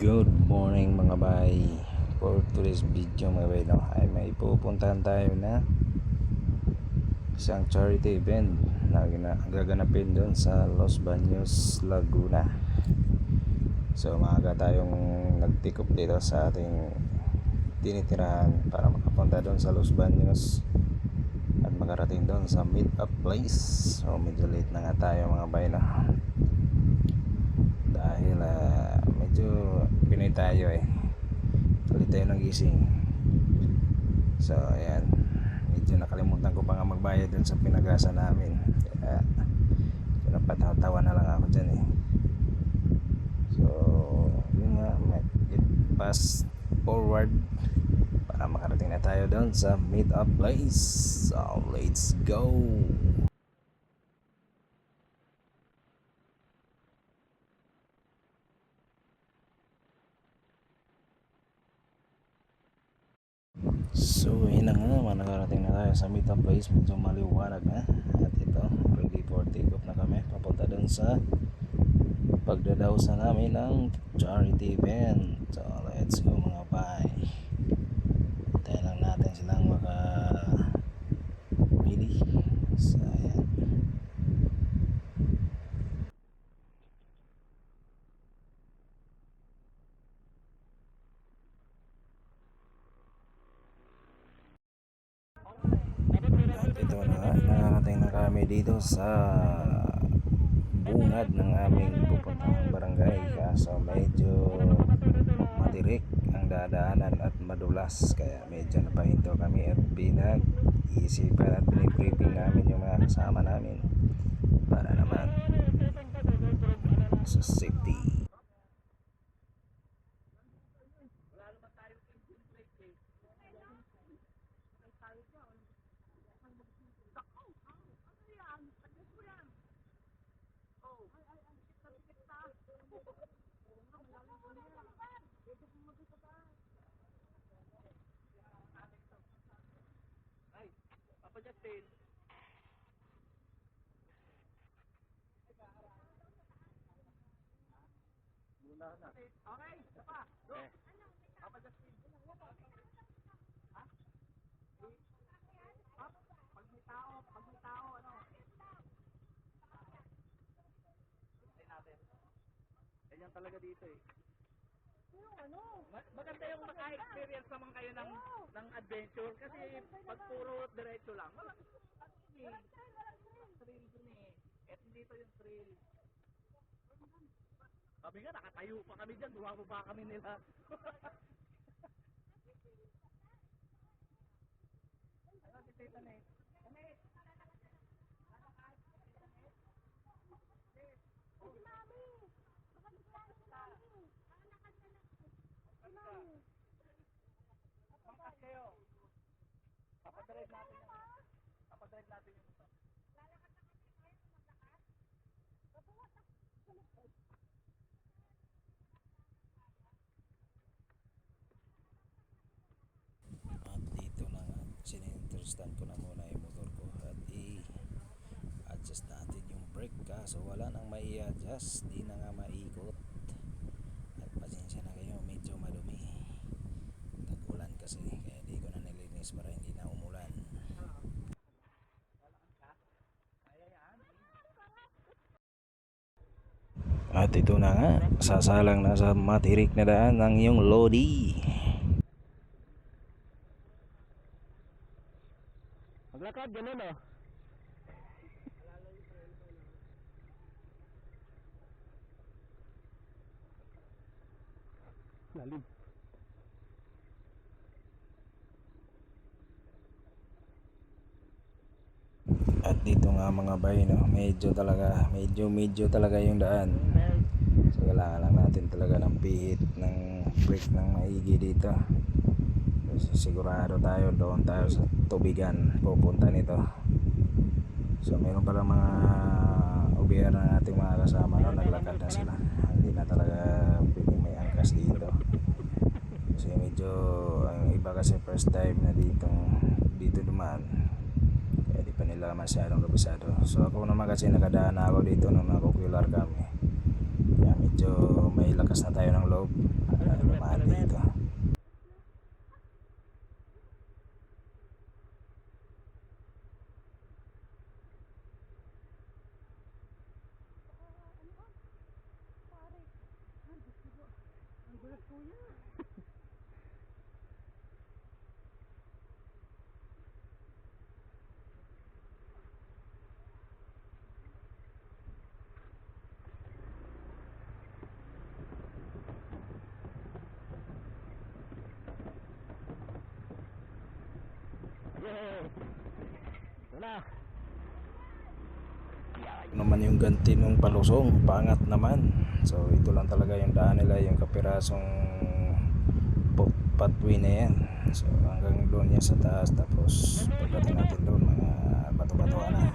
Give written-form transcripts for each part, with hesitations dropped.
Good morning mga bay. For today's video mga bay, no, ay may pupuntahan tayo na isang charity event na gaganapin doon sa Los Baños, Laguna. So maaga tayong nagtikop dito sa ating tinitirahan para makapunta doon sa Los Baños at makarating doon sa meet up place. So medyo late na nga tayo mga bay, no, dahil medyo Pinoy tayo tuloy tayo nagising. So ayan, medyo nakalimutan ko pa nga magbayad dun sa pinagasa namin, kaya napatawa na lang ako dyan So yun nga, it fast forward para makarating na tayo doon sa meet up place. So let's go. So yun na nga, nakarating na tayo sa meet up place. Medyo maliwanag na at ito, ready for take off na kami papunta doon sa pagdadawsa namin ng charity event. So let's go mga bay. Hintayin lang natin silang maka ready. So ayan. At ito na nga, nakarating na kami dito sa bungad ng aming pupuntahang barangay, kaso medyo matirik ang dadaanan at madulas, kaya medyo napahinto kami at pinag-iisipan at binibriefing namin yung mga kasama namin para naman sa safety. Papa Justin. Muna na. Okay, isa pa. Go. Papa Justin. Ha? Pag may tao, ano? Ay natin. Ganyan talaga dito Maganda yung maka-experience naman kayo ng adventure kasi pag puro diretso lang. Walang thrill dun Eh dito yung thrill. Sabi nga, nakatayo pa kami dyan, bumababa kami nila. Ano, tita Net? Si Mami! Makalimutan si Mami! Si Mami! Pangkas kayo. Papadrive natin yung Papadrive natin yung ito. Lalakad na kami kayo, maglakas? Pabuhat na. At dito na nga, sininterestan ko na muna yung motor ko at i-adjust natin yung brake, kaso wala nang mai-adjust, di na nga maikot. At pasensya na kayo, medyo madumi, tag-ulan kasi, kaya di ko na nilinis para hindi na umulan. At ito na nga, sasalang na sa matirik na daan ng iyong Lodi. Maglakad, ganun Lalim. At dito nga mga bay, no, medyo talaga yung daan. So kailangan lang natin talaga ng pihit ng brake ng maigi dito. So, sigurado tayo doon tayo sa tubigan pupunta nito. So meron pala mga ubiyera ng ating mga kasama, no, naglakad na sila. Hindi na talaga pwedeng may angkas dito. Kasi medyo ang iba kasi first time na dito dumaan, kaya di pa nila masyadong kabisado. So ako naman kasi nakadaan na ako dito nung nakukular kami, kaya medyo may lakas na tayo ng loob lumaan dito. Ito naman yung ganti nung palusong, pangat naman. So ito lang talaga yung daan nila, yung kapirasong pathway na yan. So hanggang doon yan sa taas, tapos pagdating natin doon mga bato-batoan na.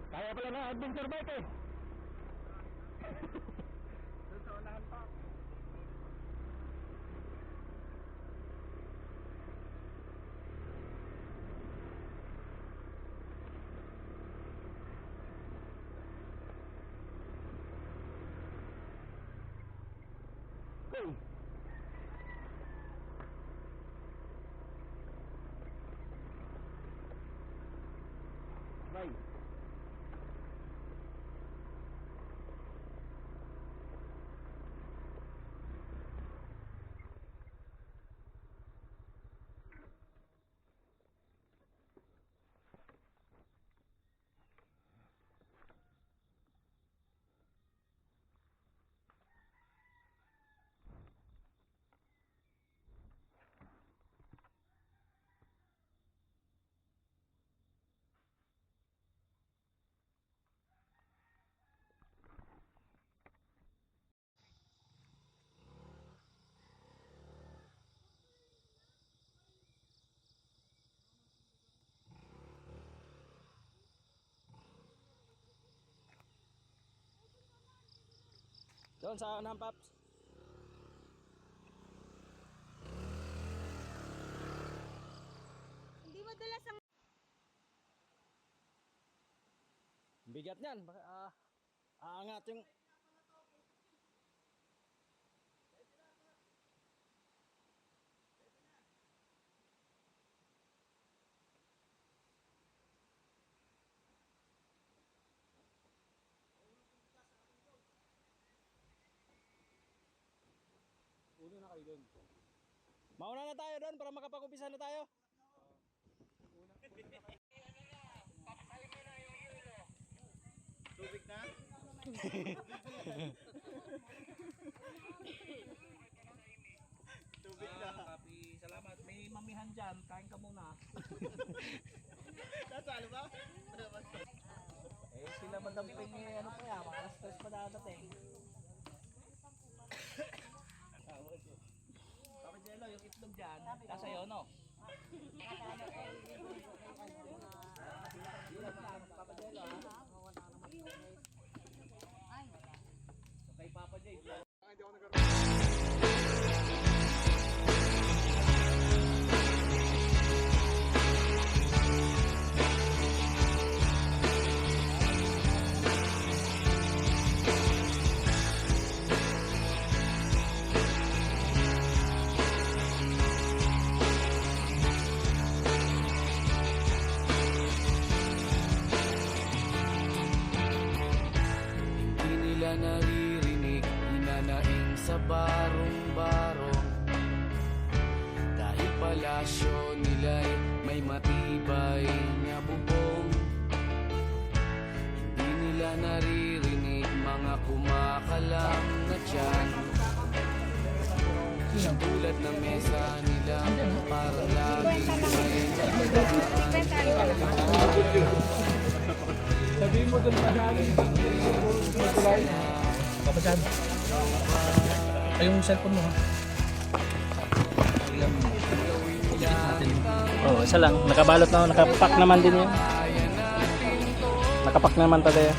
Kaya pala na adventure bike eh. Doon sa unahan pa. Go! Bye! Doon sa unahan, Paps. Hindi madalas ang Bigat niyan. Baka aangat yung uno na kayo doon. Mauna na tayo doon para makapag-umpisa na tayo. Tubig na? Tubig na. Papi, salamat. May mamihan dyan. Kain ka muna. Nasalo ba? Eh, sila madamping eh, ano pa yan. Mga alas 3 pa dadating. Papa Jello, yung itlog dyan. Nasa iyo, no? Papa Jello, ha? Kay Papa J. Hindi nila naririnig, hinanaing sa barong-barong. Dahil palasyo nila'y may matibay na bubong. Hindi nila naririnig mga kumakalam na tiyan. Sa tulad ng mesa nila, parang laging may Sabihin mo doon pa namin. Papa Jan. Ay, yung cellphone mo, ha? Oh, isa lang. Nakabalot na, nakapak naman din yun. Nakapak naman talaga.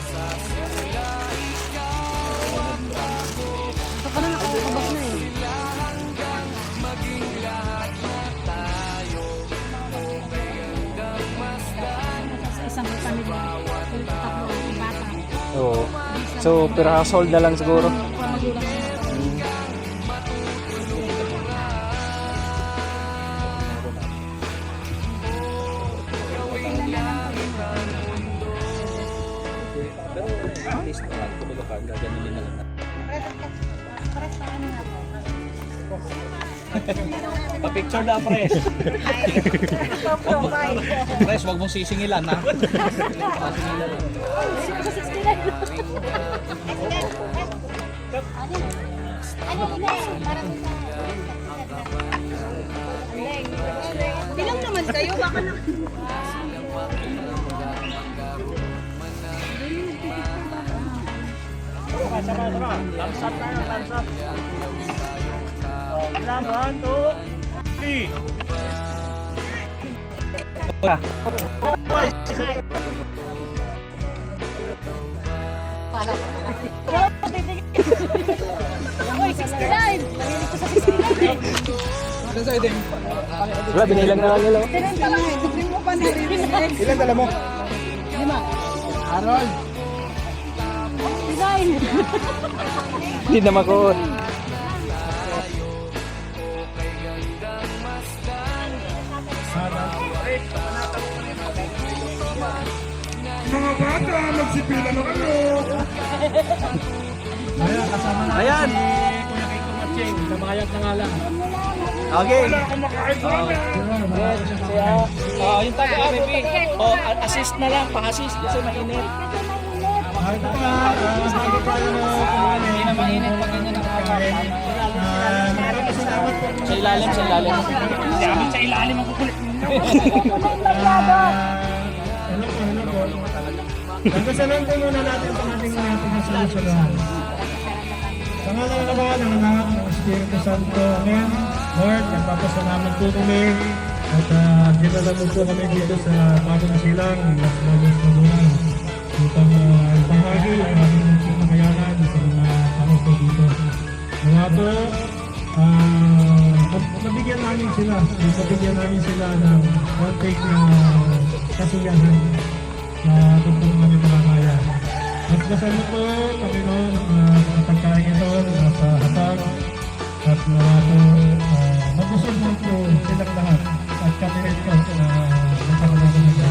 So, per household na lang siguro. At least, kumbaga ka, gaganilin na lang. Pa-picture na, pres. Pres, wag mong sisingilan, ha? Sisingilan lang. Bilang naman kayo, baka na. Lansat na yung lansat. Ilan? 1, 2, 3. Uy, 69! Mahilig ko sa 69! Wala, binilang na lang nila. Tinenta lang eh. Hindi mo pa narinig. Ilan dala mo? 5. Harold! 69! Hindi na makuha. Mga bata, magsipila na kayo! Ayan, kasama na. Ayan! Kuya Kiko Matching. Namayag na nga lang. Okay. Wala akong makain sa amin! Yung tayo, RP. Assist na lang, pa-assist kasi mainit. Ito pa, sabi tayo na kumain. Hindi na mainit pag ganyan ang kakain. Maraming salamat po. Sa ilalim, sa ilalim. Sa ilalim ang kukulit ninyo. Hello po. Nagkasalan po muna natin ang ating pinasulusuluhan. Sa ngalan ng Ama, ng Anak, ng Espiritu Santo. Amen. Lord, nagpapasalamat po kami at dinala mo po kami dito sa bagong silang Las Bagas Magulang. Upang bahagi ang aming munting nakayanan sa mga tao po dito. Mga po, nabigyan namin sila ng one-take na kasiyahan na tungkol ng aming mga kaya. At dasal mo po, Panginoon, na ang pagkain ito nasa hatag at mga po, magusog mo po silang lahat at kami rin po na magkakaroon ng ito.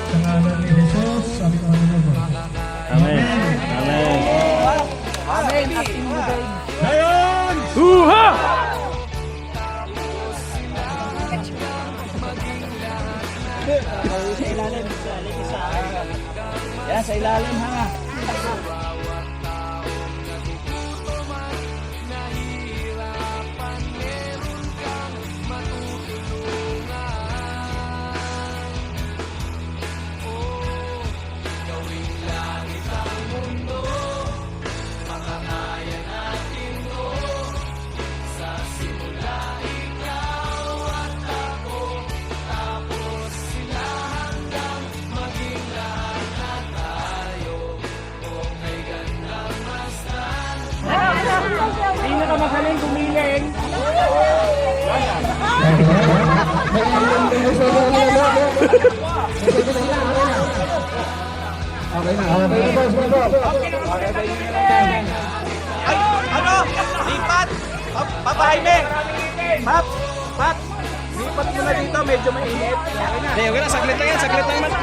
Sa ngalan ni Jesus, sabi ko ano po. Amen. Amen. Amen. At inubay. Ngayon! Uha! Sa ilalim, yan, sa ilalim ha. Sino ka magaling gumiling? Ay, ano? Lipat! Papahaime! Pat! Pat! Lipat mo na dito, medyo mainit. Hindi, okay na, saglit lang yan, saglit lang naman.